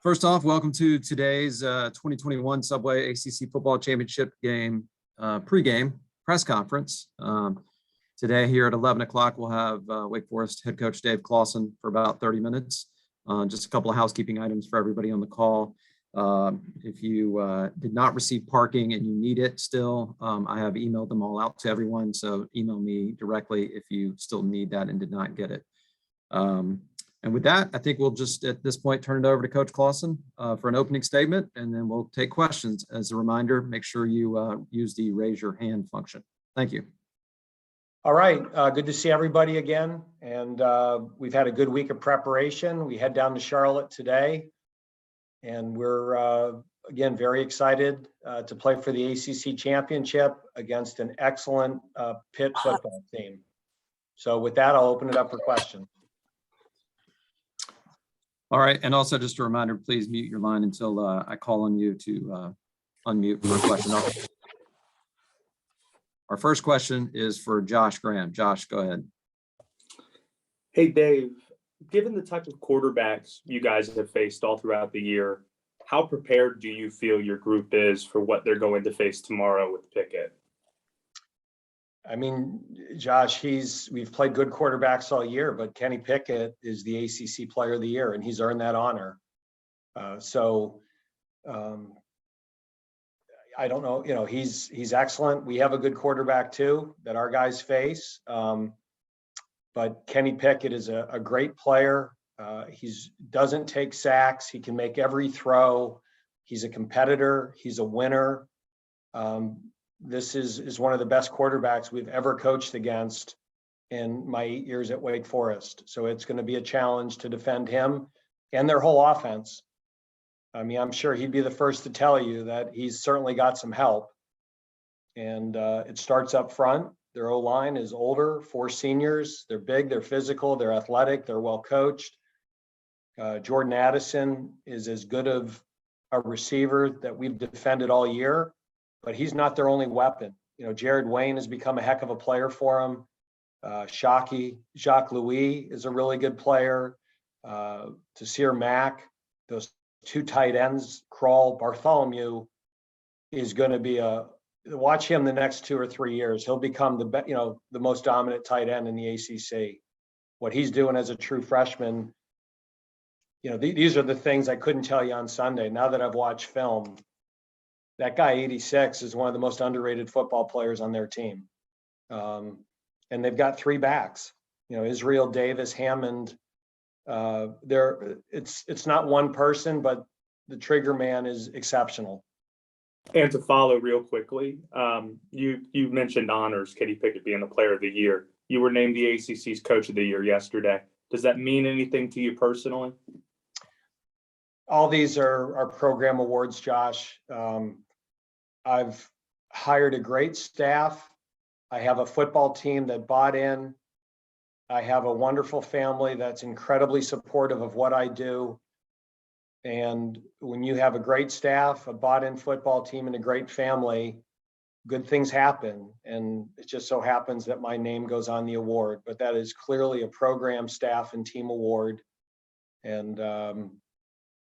First off, welcome to today's 2021 Subway ACC Football Championship game pregame press conference. Today here at 11 o'clock, we'll have Wake Forest head coach Dave Clawson for about 30 minutes. Just a couple of housekeeping items for everybody on the call. If you did not receive parking and you need it still, I have emailed them all out to everyone. So email me directly if you still need that and did not get it. And with that, I think we'll just at this point turn it over to Coach Clawson for an opening statement, and then we'll take questions. As a reminder, make sure you use the raise your hand function. Thank you. All right, good to see everybody again. And we've had a good week of preparation. We head down to Charlotte today, and we're again very excited to play for the ACC championship against an excellent Pitt football team. So with that, I'll open it up for questions. All right, and also just a reminder, please mute your line until I call on you to unmute for a question. Our first question is for Josh Graham. Josh, go ahead. Hey, Dave, given the type of quarterbacks you guys have faced all throughout the year, how prepared do you feel your group is for what they're going to face tomorrow with Pickett? I mean, Josh, we've played good quarterbacks all year, but Kenny Pickett is the ACC Player of the Year, and he's earned that honor. I don't know, he's excellent. We have a good quarterback too that our guys face, but Kenny Pickett is a great player. He doesn't take sacks. He can make every throw. He's a competitor. He's a winner. This is one of the best quarterbacks we've ever coached against in my 8 years at Wake Forest. So it's going to be a challenge to defend him and their whole offense. I mean, I'm sure he'd be the first to tell you that he's certainly got some help. And it starts up front. Their O-line is older, 4 seniors. They're big, they're physical, they're athletic, they're well coached. Jordan Addison is as good of a receiver that we've defended all year. But he's not their only weapon. You know, Jared Wayne has become a heck of a player for him. Jacques Louis is a really good player. Tasir Mack, those 2 tight ends, Kroll, Bartholomew is going to be watch him the next 2 or 3 years. He'll become the most dominant tight end in the ACC. What he's doing as a true freshman, these are the things I couldn't tell you on Sunday. Now that I've watched film, that guy 86 is one of the most underrated football players on their team. And they've got 3 backs, Israel, Davis, Hammond. It's not one person, but the trigger man is exceptional. And to follow real quickly, you mentioned honors, Kenny Pickett being the Player of the Year. You were named the ACC's Coach of the Year yesterday. Does that mean anything to you personally? All these are program awards, Josh. I've hired a great staff. I have a football team that bought in. I have a wonderful family that's incredibly supportive of what I do. And when you have a great staff, a bought-in football team, and a great family, good things happen. And it just so happens that my name goes on the award, but that is clearly a program, staff, and team award. And,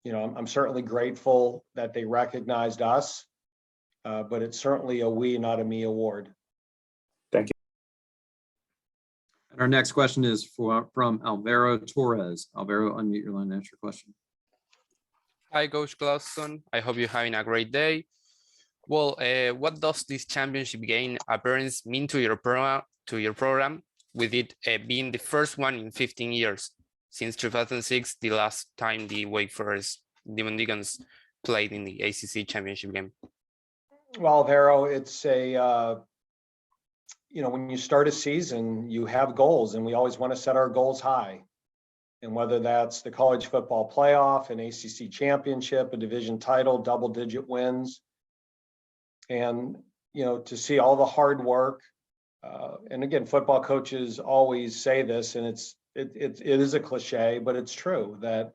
I'm certainly grateful that they recognized us. But it's certainly a we, not a me award. Thank you. And our next question is from Alvaro Torres. Alvaro, unmute your line and answer your question. Hi, Coach Clawson. I hope you're having a great day. Well, what does this championship game appearance mean to your program, with it being the first one in 15 years, since 2006, the last time the Wake Forest Demon Deacons played in the ACC championship game? Well, Vero, it's when you start a season, you have goals, and we always want to set our goals high. And whether that's the college football playoff, an ACC championship, a division title, double-digit wins, and, to see all the hard work. And again, football coaches always say this, and it is a cliche, but it's true that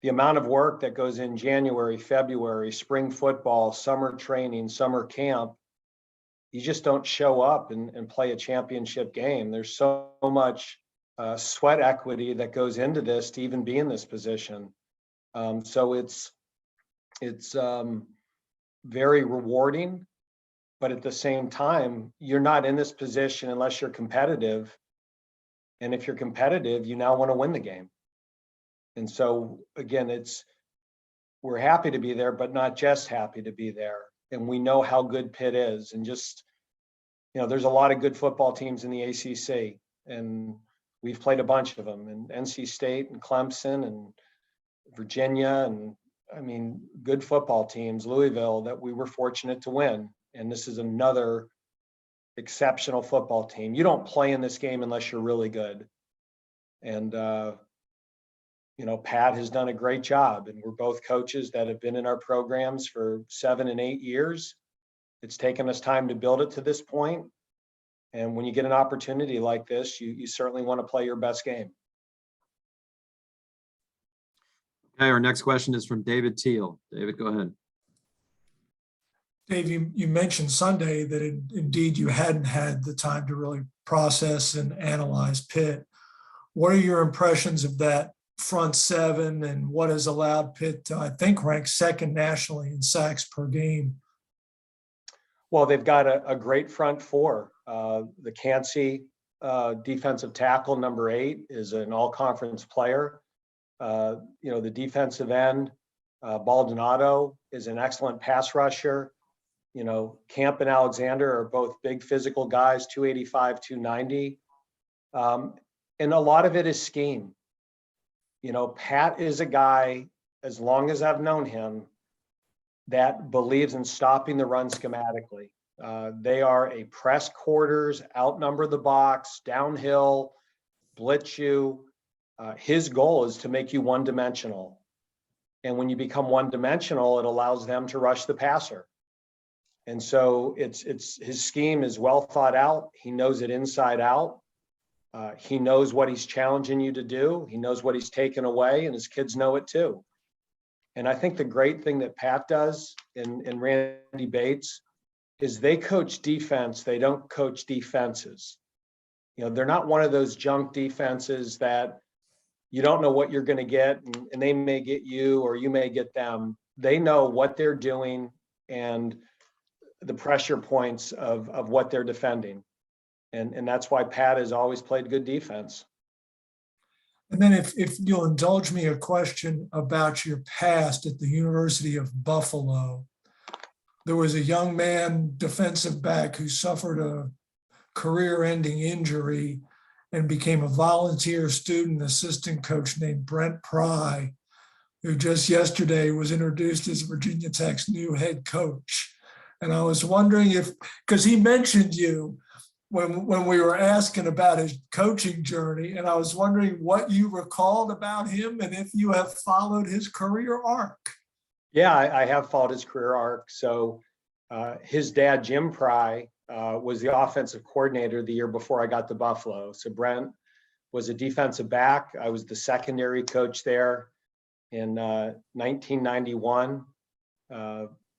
the amount of work that goes in January, February, spring football, summer training, summer camp, you just don't show up and play a championship game. There's so much sweat equity that goes into this to even be in this position. So it's very rewarding, but at the same time, you're not in this position unless you're competitive. And if you're competitive, you now want to win the game. And so again, we're happy to be there, but not just happy to be there. And we know how good Pitt is. And just, there's a lot of good football teams in the ACC, and we've played a bunch of them, and NC State and Clemson and Virginia, and I mean, good football teams, Louisville, that we were fortunate to win. And this is another exceptional football team. You don't play in this game unless you're really good. And, Pat has done a great job, and we're both coaches that have been in our programs for 7 and 8 years. It's taken us time to build it to this point. And when you get an opportunity like this, you certainly want to play your best game. Okay, our next question is from David Teal. David, go ahead. Dave, you mentioned Sunday that indeed you hadn't had the time to really process and analyze Pitt. What are your impressions of that front seven, and what has allowed Pitt to, I think, rank second nationally in sacks per game? Well, they've got a great front four. The Cansey defensive tackle, number 8, is an all-conference player. The defensive end, Baldonado, is an excellent pass rusher. Camp and Alexander are both big physical guys, 285, 290. And a lot of it is scheme. Pat is a guy, as long as I've known him, that believes in stopping the run schematically. They are a press quarters, outnumber the box, downhill, blitz you. His goal is to make you one-dimensional. And when you become one-dimensional, it allows them to rush the passer. And so it's his scheme is well thought out. He knows it inside out. He knows what he's challenging you to do. He knows what he's taken away, and his kids know it too. And I think the great thing that Pat does and Randy Bates is they coach defense. They don't coach defenses. They're not one of those junk defenses that you don't know what you're going to get, and they may get you or you may get them. They know what they're doing and the pressure points of what they're defending. And that's why Pat has always played good defense. And then if you'll indulge me a question about your past at the University of Buffalo. There was a young man, defensive back, who suffered a career-ending injury and became a volunteer student assistant coach named Brent Pry, who just yesterday was introduced as Virginia Tech's new head coach. And I was wondering because he mentioned you when we were asking about his coaching journey, and I was wondering what you recalled about him and if you have followed his career arc. Yeah, I have followed his career arc. So his dad, Jim Pry, was the offensive coordinator the year before I got to Buffalo. So Brent was a defensive back. I was the secondary coach there in 1991.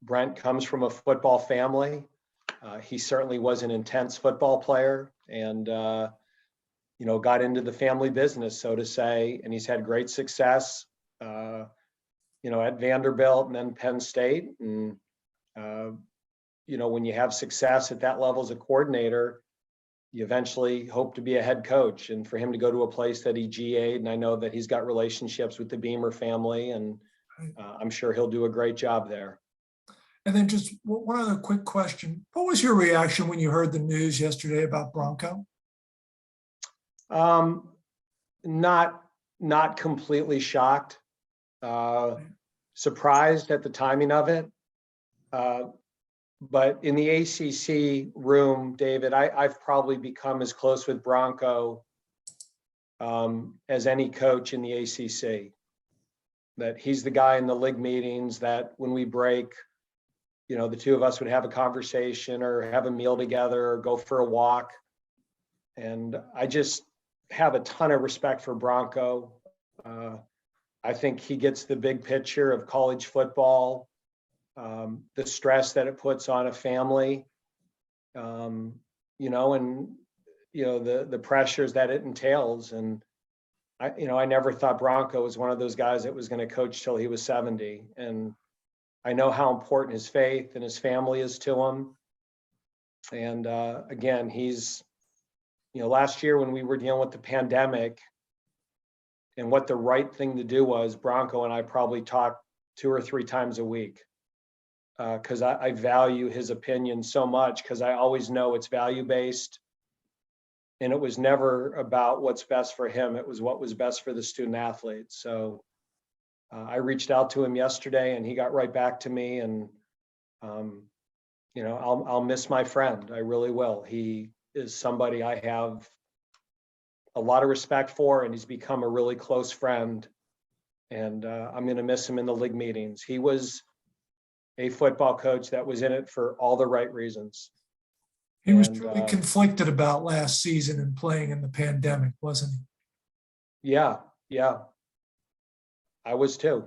Brent comes from a football family. He certainly was an intense football player and, got into the family business, so to say, and he's had great success, at Vanderbilt and then Penn State. And, when you have success at that level as a coordinator, you eventually hope to be a head coach. And for him to go to a place that he GA'd, and I know that he's got relationships with the Beamer family, and I'm sure he'll do a great job there. And then just one other quick question. What was your reaction when you heard the news yesterday about Bronco? Not completely shocked, surprised at the timing of it. But in the ACC room, David, I've probably become as close with Bronco as any coach in the ACC. That he's the guy in the league meetings that when we break, the two of us would have a conversation or have a meal together or go for a walk. And I just have a ton of respect for Bronco. I think he gets the big picture of college football, the stress that it puts on a family, and the pressures that it entails. And I never thought Bronco was one of those guys that was going to coach till he was 70. And I know how important his faith and his family is to him. And again, he's, last year when we were dealing with the pandemic and what the right thing to do was, Bronco and I probably talked 2 or 3 times a week because I value his opinion so much, because I always know it's value-based. And it was never about what's best for him. It was what was best for the student athletes. So I reached out to him yesterday and he got right back to me. And, I'll miss my friend. I really will. He is somebody I have a lot of respect for, and he's become a really close friend. And I'm going to miss him in the league meetings. He was a football coach that was in it for all the right reasons. He was And, truly conflicted about last season and playing in the pandemic, wasn't he? Yeah. I was too.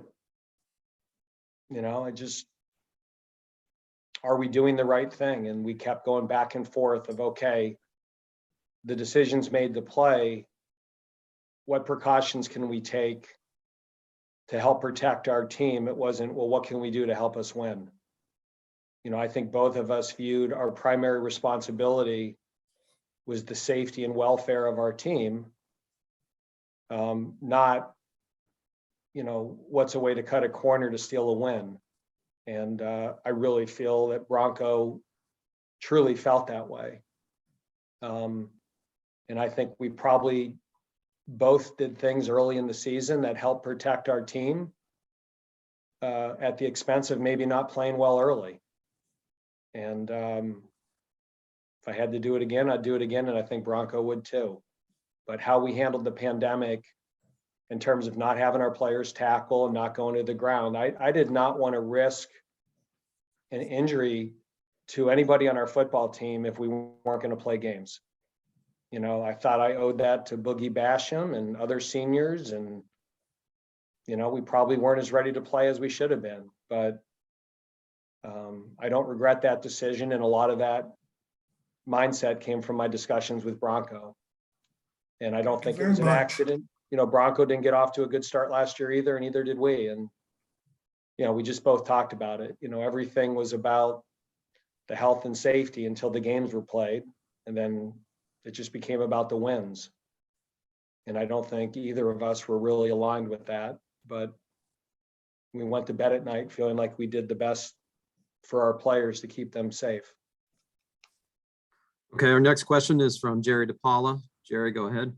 Are we doing the right thing? And we kept going back and forth of, okay, the decisions made to play, what precautions can we take to help protect our team? It wasn't, well, what can we do to help us win? I think both of us viewed our primary responsibility was the safety and welfare of our team, not, what's a way to cut a corner to steal a win. And I really feel that Bronco truly felt that way. And I think we probably both did things early in the season that helped protect our team at the expense of maybe not playing well early. And if I had to do it again, I'd do it again. And I think Bronco would too. But how we handled the pandemic in terms of not having our players tackle and not going to the ground, I did not want to risk an injury to anybody on our football team if we weren't going to play games. I thought I owed that to Boogie Basham and other seniors. And, we probably weren't as ready to play as we should have been. But I don't regret that decision. And a lot of that mindset came from my discussions with Bronco. And I don't think it was an accident. Bronco didn't get off to a good start last year either, and neither did we. And, we just both talked about it. Everything was about the health and safety until the games were played. And then it just became about the wins. And I don't think either of us were really aligned with that. But we went to bed at night feeling like we did the best for our players to keep them safe. Okay, our next question is from Jerry DePaula. Jerry, go ahead.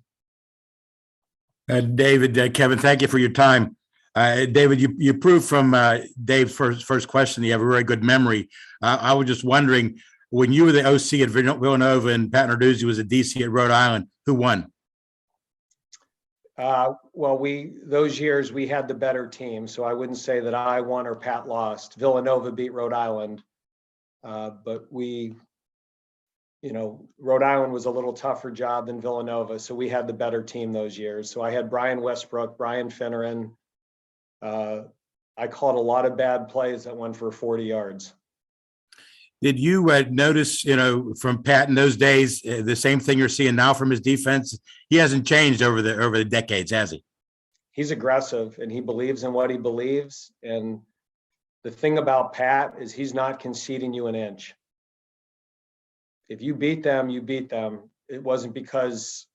David, Kevin, thank you for your time. David, you proved from Dave's first question that you have a very good memory. I was just wondering, when you were the OC at Villanova and Pat Narduzzi was a DC at Rhode Island, who won? Well, those years we had the better team, so I wouldn't say that I won or Pat lost. Villanova beat Rhode Island, but Rhode Island was a little tougher job than Villanova, so we had the better team those years. So I had Brian Westbrook, Brian Finneran. I called a lot of bad plays that went for 40 yards. Did you notice, from Pat in those days, the same thing you're seeing now from his defense? He hasn't changed over the decades, has he? He's aggressive and he believes in what he believes. And the thing about Pat is he's not conceding you an inch. If you beat them, you beat them. It wasn't because,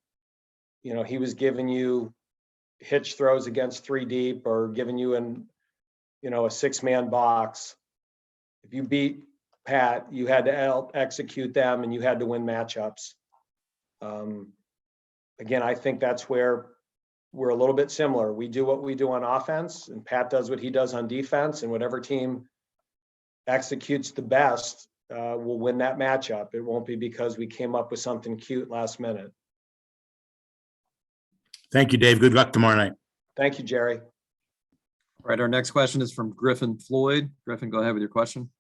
he was giving you hitch throws against 3 deep or giving you a 6-man box. If you beat Pat, you had to execute them and you had to win matchups. Again, I think that's where we're a little bit similar. We do what we do on offense and Pat does what he does on defense, and whatever team executes the best will win that matchup. It won't be because we came up with something cute last minute. Thank you, Dave. Good luck tomorrow night. Thank you, Jerry. All right, our next question is from Griffin Floyd. Griffin, go ahead with your question.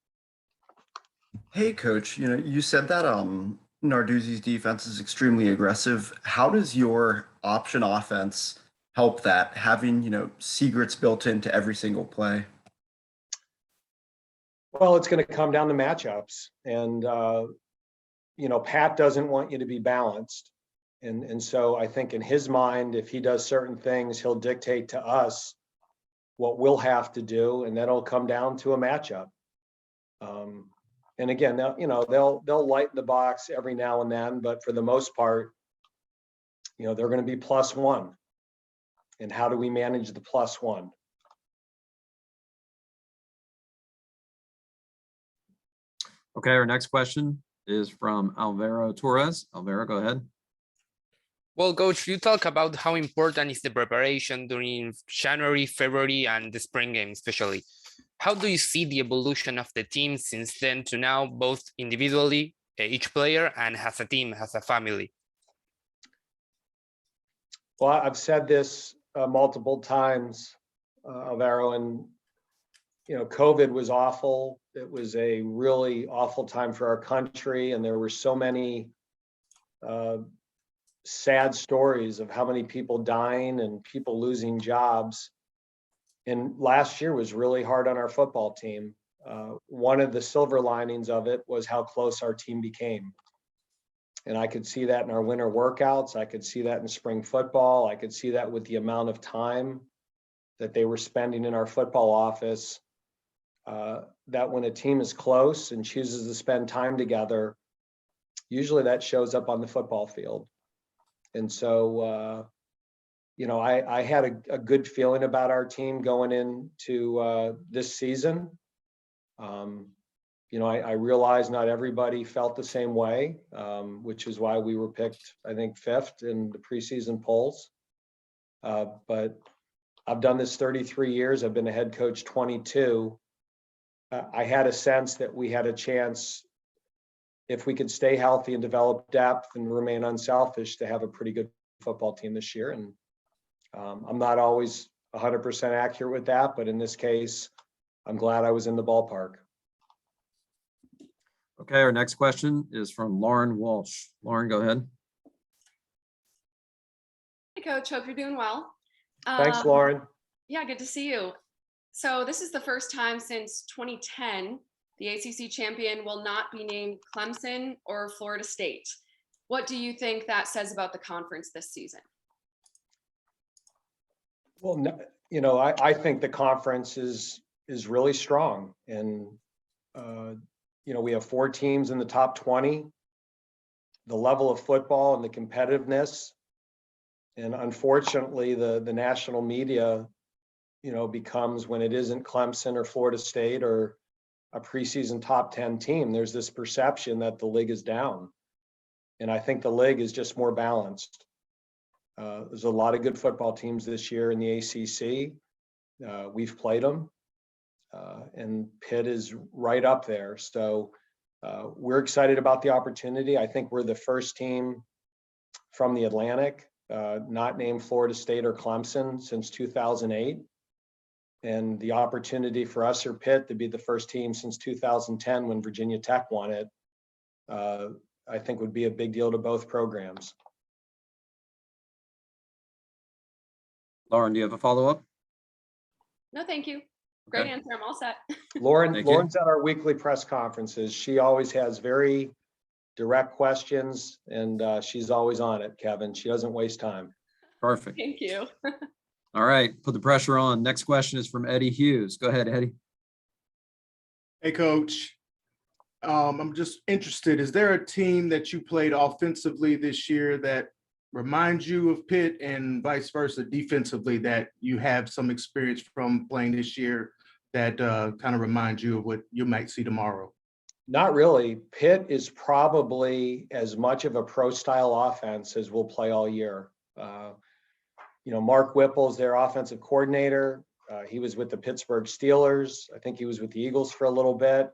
Hey, Coach, you said that Narduzzi's defense is extremely aggressive. How does your option offense help that, having, secrets built into every single play? Well, it's going to come down to matchups. And, Pat doesn't want you to be balanced. And so I think in his mind, if he does certain things, he'll dictate to us what we'll have to do, and that'll come down to a matchup. And again, they'll lighten the box every now and then, but for the most part, they're going to be +1. And how do we manage the +1? Okay, our next question is from Alvaro Torres. Alvaro, go ahead. Well, Coach, you talk about how important is the preparation during January, February, and the spring game, especially. How do you see the evolution of the team since then to now, both individually, each player, and as a team, as a family? Well, I've said this multiple times, Alvaro, and COVID was awful. It was a really awful time for our country, and there were so many sad stories of how many people dying and people losing jobs. And last year was really hard on our football team. One of the silver linings of it was how close our team became. And I could see that in our winter workouts. I could see that in spring football. I could see that with the amount of time that they were spending in our football office. That when a team is close and chooses to spend time together, usually that shows up on the football field. And so, I had a good feeling about our team going into this season. I realize not everybody felt the same way, which is why we were picked, I think, 5th in the preseason polls. But I've done this 33 years. I've been a head coach 22. I had a sense that we had a chance, if we could stay healthy and develop depth and remain unselfish, to have a pretty good football team this year. And I'm not always 100% accurate with that, but in this case, I'm glad I was in the ballpark. Okay, our next question is from Lauren Walsh. Lauren, go ahead. Hey, Coach. Hope you're doing well. Thanks, Lauren. Yeah, good to see you. So this is the first time since 2010 the ACC champion will not be named Clemson or Florida State. What do you think that says about the conference this season? Well, I think the conference is really strong, and we have 4 teams in the top 20. The level of football and the competitiveness, and unfortunately, the national media, becomes, when it isn't Clemson or Florida State or a preseason top 10 team, there's this perception that the league is down, and I think the league is just more balanced. There's a lot of good football teams this year in the ACC. We've played them, and Pitt is right up there. So we're excited about the opportunity. I think we're the first team from the Atlantic not named Florida State or Clemson since 2008. And the opportunity for us or Pitt to be the first team since 2010 when Virginia Tech won it, I think would be a big deal to both programs. Lauren, do you have a follow-up? No, thank you. Great Okay. answer. I'm all set. Lauren's at our weekly press conferences. She always has very direct questions, and she's always on it, Kevin. She doesn't waste time. Perfect. Thank you. All right, put the pressure on. Next question is from Eddie Hughes. Go ahead, Eddie. Hey, Coach. I'm just interested, is there a team that you played offensively this year that reminds you of Pitt, and vice versa, defensively, that you have some experience from playing this year that kind of reminds you of what you might see tomorrow? Not really. Pitt is probably as much of a pro-style offense as we'll play all year. Mark Whipple's their offensive coordinator. He was with the Pittsburgh Steelers. I think he was with the Eagles for a little bit.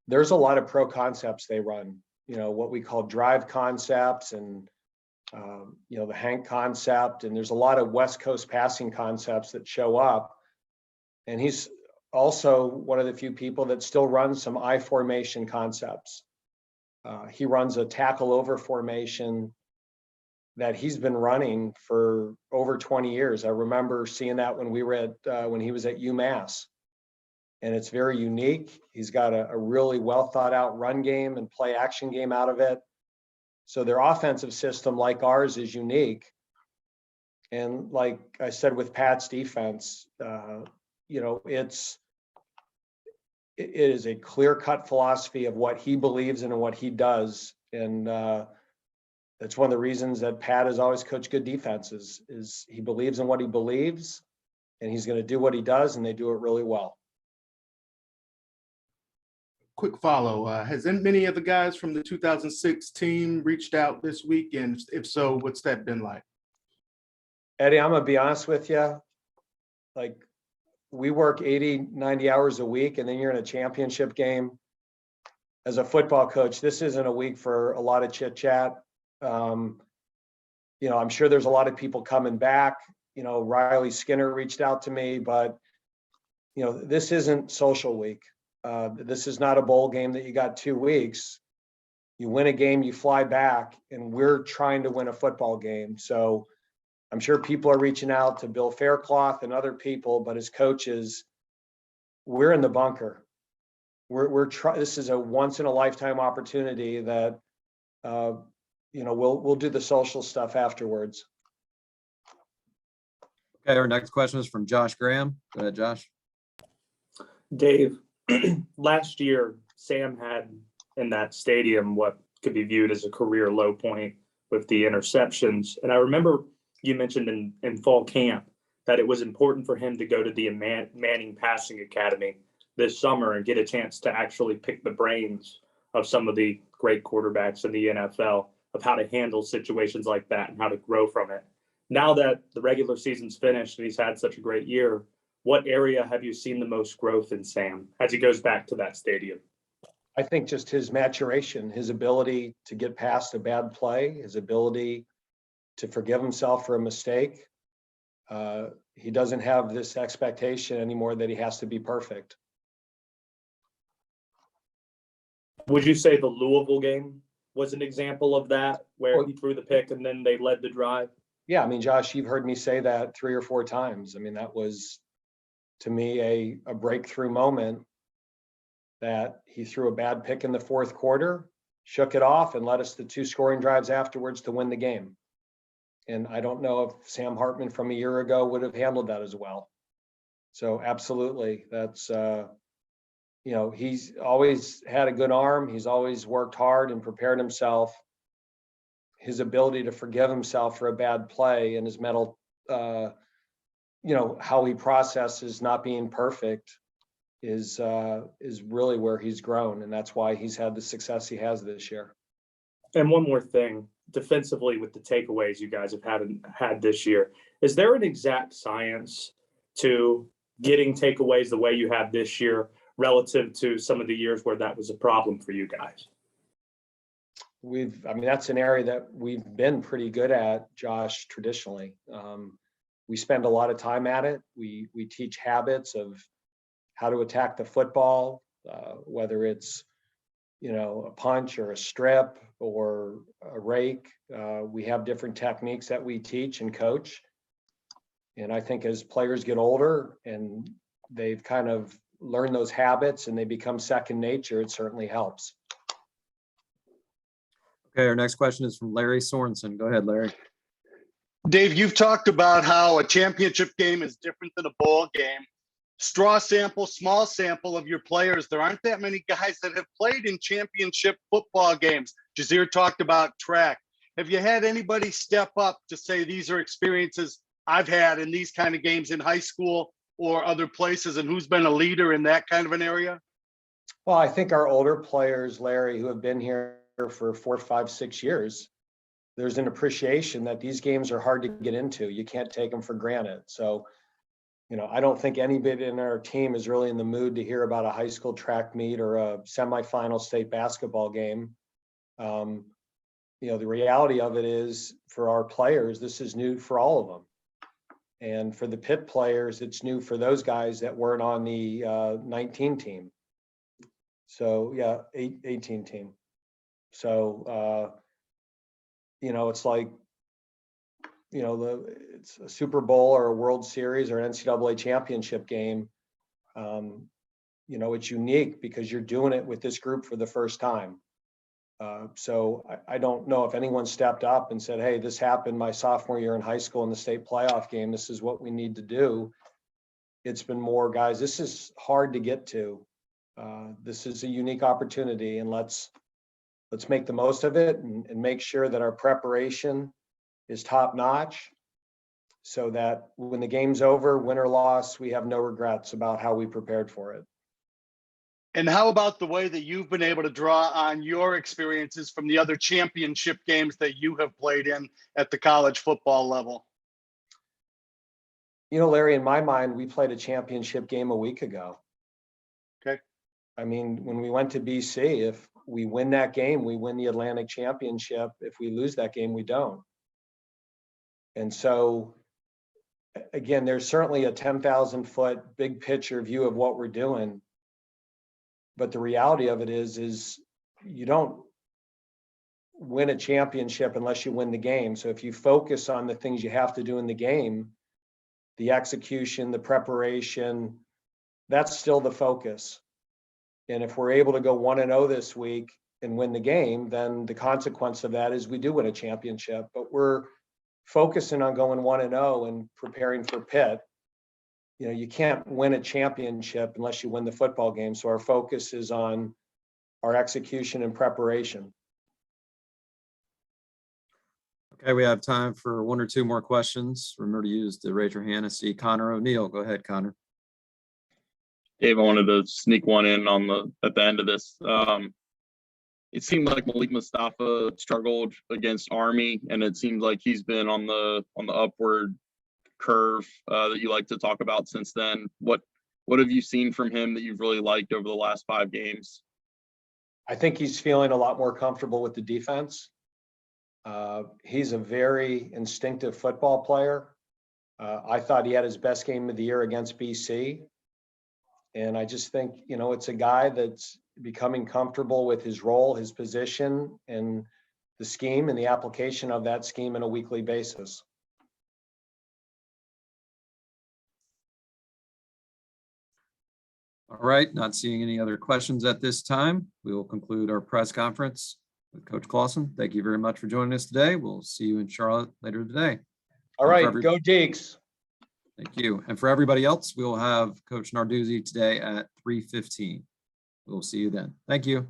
There's a lot of pro concepts they run, what we call drive concepts, and the Hank concept. And there's a lot of West Coast passing concepts that show up. And he's also one of the few people that still runs some I formation concepts. He runs a tackle over formation that he's been running for over 20 years. I remember seeing that when when he was at UMass. And it's very unique. He's got a really well thought out run game and play action game out of it. So their offensive system, like ours, is unique. And like I said with Pat's defense, you know, it is a clear-cut philosophy of what he believes in and what he does. And that's one of the reasons that Pat has always coached good defenses, is he believes in what he believes, and he's going to do what he does, and they do it really well. Quick follow. Has many of the guys from the 2006 team reached out this week? And if so, what's that been like? Eddie, I'm going to be honest with you. Like, we work 80, 90 hours a week, and then you're in a championship game. As a football coach, this isn't a week for a lot of chit chat. You know, I'm sure there's a lot of people coming back. You know, Riley Skinner reached out to me, but, you know, this isn't social week. This is not a bowl game that you got 2 weeks. You win a game, you fly back, and we're trying to win a football game. So I'm sure people are reaching out to Bill Faircloth and other people, but as coaches, we're in the bunker. This is a once in a lifetime opportunity that, you know, we'll do the social stuff afterwards. Okay, our next question is from Josh Graham. Go ahead, Josh. Dave, last year, Sam had in that stadium what could be viewed as a career low point with the interceptions. And I remember you mentioned in fall camp that it was important for him to go to the Manning Passing Academy this summer and get a chance to actually pick the brains of some of the great quarterbacks in the NFL of how to handle situations like that and how to grow from it. Now that the regular season's finished and he's had such a great year, what area have you seen the most growth in Sam as he goes back to that stadium? I think just his maturation, his ability to get past a bad play, his ability to forgive himself for a mistake. He doesn't have this expectation anymore that he has to be perfect. Would you say the Louisville game was an example of that, where he threw the pick and then they led the drive? Yeah, I mean, Josh, you've heard me say that 3 or 4 times. I mean, that was, to me, a breakthrough moment, that he threw a bad pick in the 4th quarter, shook it off, and led us to 2 scoring drives afterwards to win the game. And I don't know if Sam Hartman from a year ago would have handled that as well. So absolutely, that's, you know, he's always had a good arm. He's always worked hard and prepared himself. His ability to forgive himself for a bad play and his mental, you know, how he processes not being perfect is really where he's grown. And that's why he's had the success he has this year. And one more thing, defensively with the takeaways you guys have had this year, is there an exact science to getting takeaways the way you have this year relative to some of the years where that was a problem for you guys? I mean, that's an area that we've been pretty good at, Josh, traditionally. We spend a lot of time at it. We teach habits of how to attack the football, whether it's, you know, a punch or a strip or a rake. We have different techniques that we teach and coach. And I think as players get older and they've kind of learned those habits and they become second nature, it certainly helps. Okay, our next question is from Larry Sorensen. Go ahead, Larry. Dave, you've talked about how a championship game is different than a bowl game. Straw sample, small sample of your players. There aren't that many guys that have played in championship football games. Jazir talked about track. Have you had anybody step up to say these are experiences I've had in these kind of games in high school or other places, and who's been a leader in that kind of an area? Well, I think our older players, Larry, who have been here for 4, 5, 6 years, there's an appreciation that these games are hard to get into. You can't take them for granted. So, you know, I don't think anybody in our team is really in the mood to hear about a high school track meet or a semifinal state basketball game. You know, the reality of it is, for our players, this is new for all of them. And for the Pitt players, it's new for those guys that weren't on the 19 team. So, yeah, 18 team. So, you know, it's like, you know, it's a Super Bowl or a World Series or an NCAA championship game. You know, it's unique because you're doing it with this group for the first time. So I don't know if anyone stepped up and said, hey, this happened my sophomore year in high school in the state playoff game. This is what we need to do. It's been more, guys, this is hard to get to. This is a unique opportunity, and let's make the most of it and make sure that our preparation is top notch so that when the game's over, win or loss, we have no regrets about how we prepared for it. And how about the way that you've been able to draw on your experiences from the other championship games that you have played in at the college football level? You know, Larry, in my mind, we played a championship game a week ago. Okay. I mean, when we went to BC, if we win that game, we win the Atlantic Championship. If we lose that game, we don't. And so, again, there's certainly a 10,000-foot big picture view of what we're doing. But the reality of it is you don't win a championship unless you win the game. So if you focus on the things you have to do in the game, the execution, the preparation, that's still the focus. And if we're able to go 1-0 this week and win the game, then the consequence of that is we do win a championship. But we're focusing on going 1-0 and preparing for Pitt. You know, you can't win a championship unless you win the football game. So our focus is on our execution and preparation. Okay, we have time for one or two more questions. Remember to raise your hand. I see Connor O'Neill. Go ahead, Connor. Dave, I wanted to sneak one in at the end of this. It seemed like Malik Mustafa struggled against Army, and it seems like he's been on the upward curve that you like to talk about since then. What have you seen from him that you've really liked over the last 5 games? I think he's feeling a lot more comfortable with the defense. He's a very instinctive football player. I thought he had his best game of the year against BC. And I just think, you know, it's a guy that's becoming comfortable with his role, his position, and the scheme and the application of that scheme on a weekly basis. All right, not seeing any other questions at this time. We will conclude our press conference with Coach Clawson. Thank you very much for joining us today. We'll see you in Charlotte later today. All right, go Deeks. Thank you. And for everybody else, we'll have Coach Narduzzi today at 3:15. We'll see you then. Thank you.